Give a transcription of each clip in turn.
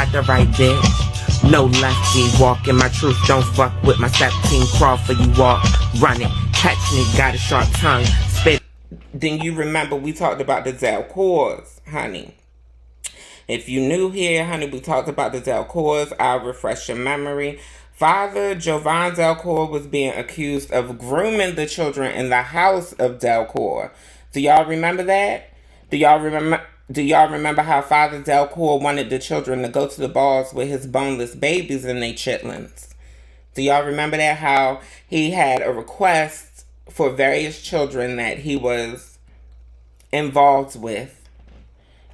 got the right bitch. No lefty, walking my truth, don't fuck with my 17 crawl for you walk, run it, catch me, got a sharp tongue, spit. Then you remember we talked about the Delcours, honey. If you new here, honey, we talked about the Delcours. I'll refresh your memory. Father JoVen's Delcour was being accused of grooming the children in the house of Delcour. Do y'all remember that? Do y'all remember how Father Delcour wanted the children to go to the balls with his boneless babies and they chitlins? Do y'all remember that? How he had a request for various children that he was involved with,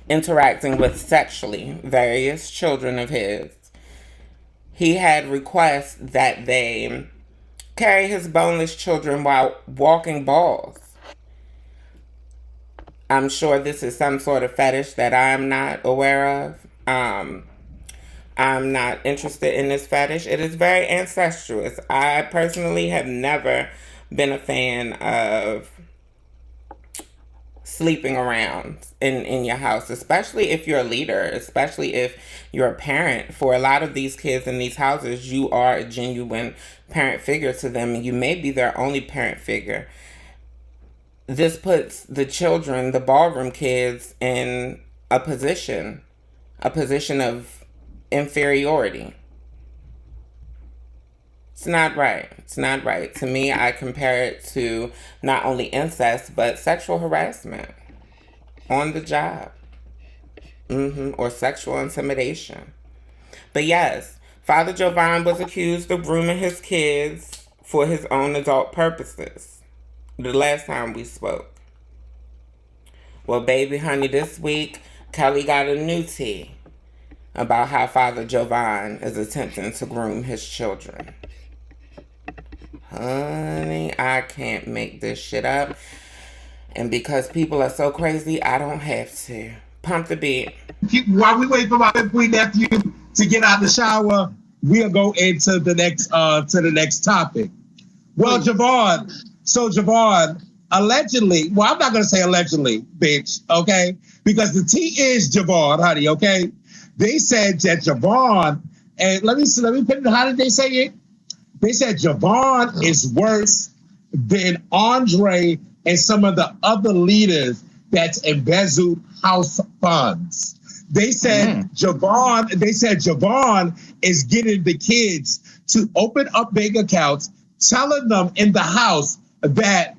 interacting with sexually, various children of his. He had requests that they carry his boneless children while walking balls. I'm sure this is some sort of fetish that I'm not aware of. I'm not interested in this fetish. It is very incestuous. I personally have never been a fan of sleeping around in your house, especially if you're a leader, especially if you're a parent. For a lot of these kids in these houses, you are a genuine parent figure to them, and you may be their only parent figure. This puts the children, the ballroom kids, in a position of inferiority. It's not right. It's not right. To me, I compare it to not only incest, but sexual harassment on the job. Or sexual intimidation. But yes, Father JoVen was accused of grooming his kids for his own adult purposes. The last time we spoke. Well, baby, honey, this week, Kelly got a new tea about how Father JoVen is attempting to groom his children. Honey, I can't make this shit up. And because people are so crazy, I don't have to. Pump the beat. While we wait for my nephew to get out the shower, we'll go into the next topic. Well, JoVen, allegedly, well, I'm not going to say allegedly, bitch, okay? Because the T is JoVen, honey, okay? They said that JoVen, and let me put it, how did they say it? They said JoVen is worse than Andre and some of the other leaders that's embezzled house funds. They said JoVen is getting the kids to open up bank accounts, telling them in the house that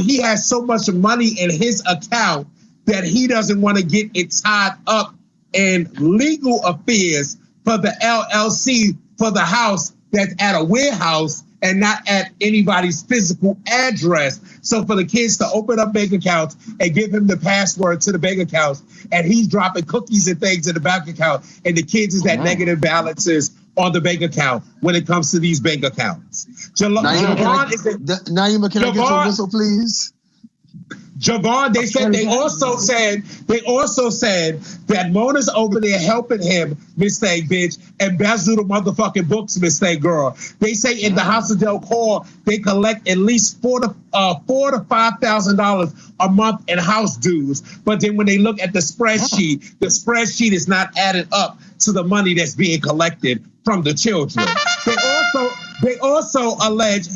he has so much money in his account that he doesn't want to get it tied up in legal affairs for the LLC for the house that's at a warehouse and not at anybody's physical address. So for the kids to open up bank accounts and give him the password to the bank accounts, and he's dropping cookies and things in the bank account, and the kids is at negative balances on the bank account when it comes to these bank accounts. Naima, can I get your whistle, please? JoVen, they also said that Mona's over there helping him, Miss Thing, bitch, embezzle the motherfucking books, Miss Thing, girl. They say in the House of Delcour, they collect at least $4,000 to $5,000 a month in house dues. But then when they look at the spreadsheet is not added up to the money that's being collected from the children. They also allege,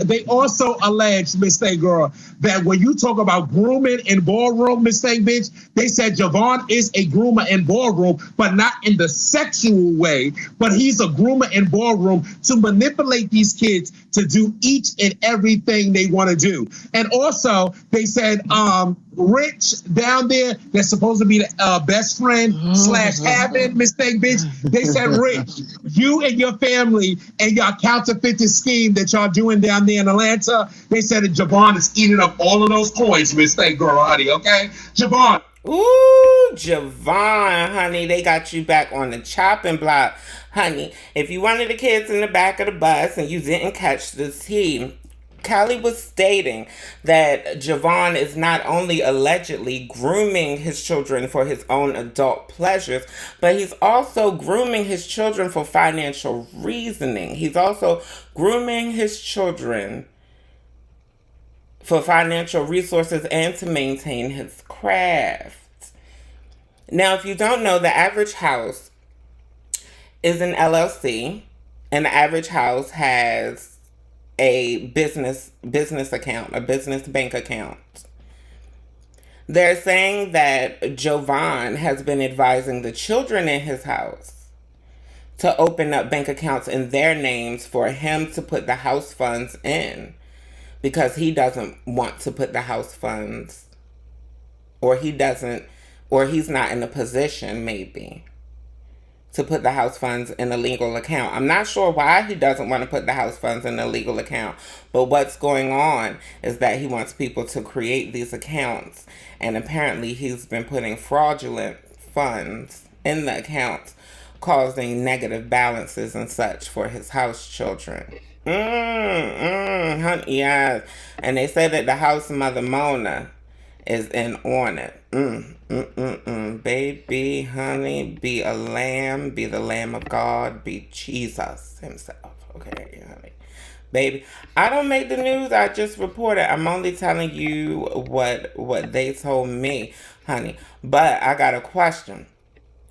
Miss Thing Girl, that when you talk about grooming in ballroom, Miss Thing bitch, they said JoVen is a groomer in ballroom, but not in the sexual way, but he's a groomer in ballroom to manipulate these kids to do each and everything they want to do. And also, they said Rich down there, that's supposed to be the best friend / having, Miss Thing bitch, they said, Rich, you and your family and your counterfeiting scheme that y'all doing down there in Atlanta, they said that JoVen is eating up all of those coins, Miss Thing Girl, honey, okay? JoVen. Ooh, JoVen, honey, they got you back on the chopping block. Honey, if you one of the kids in the back of the bus and you didn't catch this tea, Kelly was stating that JoVen is not only allegedly grooming his children for his own adult pleasures, but he's also grooming his children for financial reasoning. He's also grooming his children for financial resources and to maintain his craft. Now, if you don't know, the average house is an LLC, and the average house has a business account, a business bank account. They're saying that JoVen has been advising the children in his house to open up bank accounts in their names for him to put the house funds in, because he doesn't want to put the house funds, or he's not in a position maybe to put the house funds in a legal account. I'm not sure why he doesn't want to put the house funds in a legal account, but what's going on is that he wants people to create these accounts, and apparently he's been putting fraudulent funds in the accounts, causing negative balances and such for his house children. Honey, yes. And they say that the house mother Mona is in on it. Baby, honey, be a lamb, be the Lamb of God, be Jesus himself. Okay, honey. Baby, I don't make the news, I just report it. I'm only telling you what they told me, honey. But I got a question.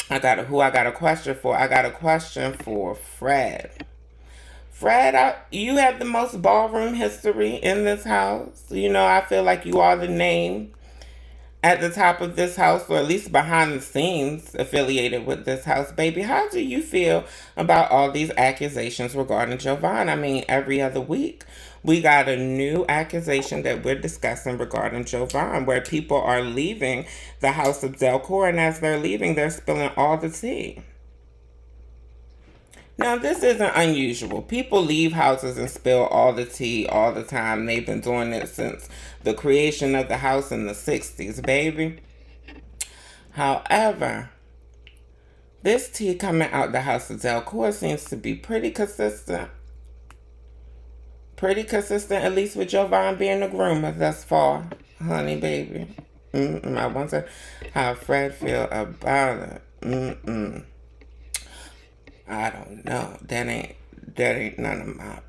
I got a question for? I got a question for Fred. Fred, you have the most ballroom history in this house. You know, I feel like you are the name at the top of this house, or at least behind the scenes affiliated with this house. Baby, how do you feel about all these accusations regarding JoVen? I mean, every other week we got a new accusation that we're discussing regarding JoVen, where people are leaving the house of Delcourt, and as they're leaving, they're spilling all the tea. Now, this isn't unusual. People leave houses and spill all the tea all the time. They've been doing it since the creation of the house in the 60s, baby. However, this tea coming out the house of Delcourt seems to be pretty consistent. Pretty consistent, at least with JoVen being the groomer thus far. Honey, baby. I wonder how Fred feel about it. I don't know. That ain't none of my